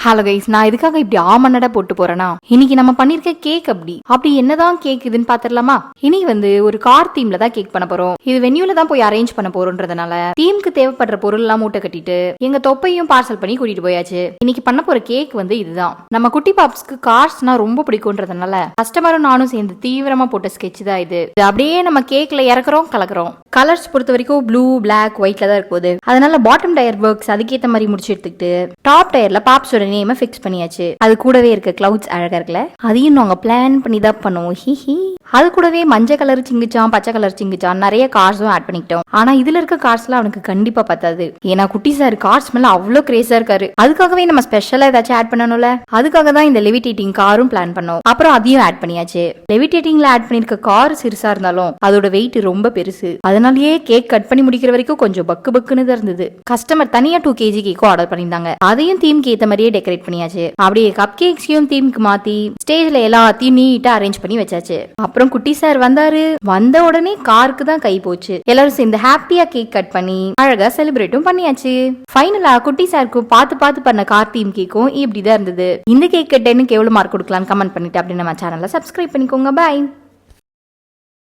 Hello guys, நான் இதுக்காக இப்படி ஆமன்னடா போட்டு போறேன்னா, இன்னைக்கு நம்ம பண்ணிருக்க கேக் அப்படி என்னதான் கேக் இதுன்னு பாத்திரலாமா? இன்னைக்கு ஒரு கார் தீம்ல தான் கேக் பண்ண போறோம். இது வென்யூல தான் போய் அரேஞ்ச் பண்ண போறோம்ன்றதுனால தீம்க்கு தேவைப்படுற பொருள் எல்லாம் மூட்டை கட்டிட்டு எங்க தொப்பையும் பார்சல் பண்ணி கூட்டிட்டு போயாச்சு. இன்னைக்கு பண்ண போற கேக் இதுதான். நம்ம குட்டி பாப்ஸ்க்கு கார்ஸ்னா ரொம்ப பிடிக்கும்ன்றதுனால கஸ்டமரும் நானும் சேர்ந்து தீவிரமா போட்ட ஸ்கெட்ச் தான் இது. அப்படியே நம்ம கேக்ல இறக்குறோம், கலக்குறோம். கலர்ஸ் பொறுத்த வரைக்கும் ப்ளூ, பிளாக், ஒயிட்ல தான் இருக்கும். அதனால பாட்டம் டயர் ஒர்க்ஸ் அதுக்கேற்ற மாதிரி முடிச்சு எடுத்துக்கிட்டு டாப் டயர்ல பாப்ஸோட நேம ஃபிக்ஸ் பண்ணியாச்சு. அது கூடவே இருக்க கிளவுட்ஸ் அழகா இருக்குல்ல, அதையும் நாங்க பிளான் பண்ணி தான் பண்ணுவோம். ஹிஹி. அது கூடவே மஞ்சள் கலர் சிங்கிச்சான், பச்சை கலர் சிங்கிச்சான், நிறைய கார்ஸும் ஆட் பண்ணிக்கிட்டோம். ஆனா இதுல இருக்க கார்ஸ்லாம் அவனுக்கு கண்டிப்பா பத்தாது. ஏன்னா குட்டி சார் கார்ஸ் மேல அவ்வளவு கிரேஸா இருக்காரு. அதுக்காகவே நம்ம ஸ்பெஷலா ஏதாச்சும் ஆட் பண்ணணும்ல, அதுக்காக தான் இந்த லெவிடேட்டிங் காரும் பிளான் பண்ணோம். அப்புறம் அதையும் ஆட் பண்ணியாச்சு. லெவிடேட்டிங்ல ஆட் பண்ணிருக்க கார் சிறுசா இருந்தாலும் அதோட வெயிட் ரொம்ப பெருசு. அதனாலயே கேக் கட் பண்ணி முடிக்கிற வரைக்கும் கொஞ்சம் பக்கு பக்குன்னு தான் இருந்தது. கஸ்டமர் தனியா 2 kg கேக்கும் ஆர்டர் பண்ணிருந்தாங்க. அதையும் தீம்க்கு ஏத்த மாதிரியே டெக்கரேட் பண்ணியாச்சு. அப்படியே கப் கேக்ஸையும் தீம்க்கு மாத்தி ஸ்டேஜ்ல எல்லாத்தையும் நீட்டா அரேஞ்ச் பண்ணி வச்சாச்சு. அப்புறம் குட்டி சார் வந்தாரு. வந்த உடனே காருக்கு தான் கை போச்சு. எல்லாரும் சேர்ந்து ஹாப்பியா கேக் கட் பண்ணி அழகா செலிப்ரேட்டும் பண்ணியாச்சு. ஃபைனலா குட்டி சாருக்கு பார்த்து பண்ண கார் தீம் கேக்கும் இப்படிதான் இருந்தது. இந்த கேக் 10க்கு எவ்வளவு மார்க் கொடுக்கலாம்னு கமெண்ட் பண்ணிட்டு அப்படி நம்ம சேனலை சப்ஸ்கிரைப் பண்ணிக்கோங்க. பாய்.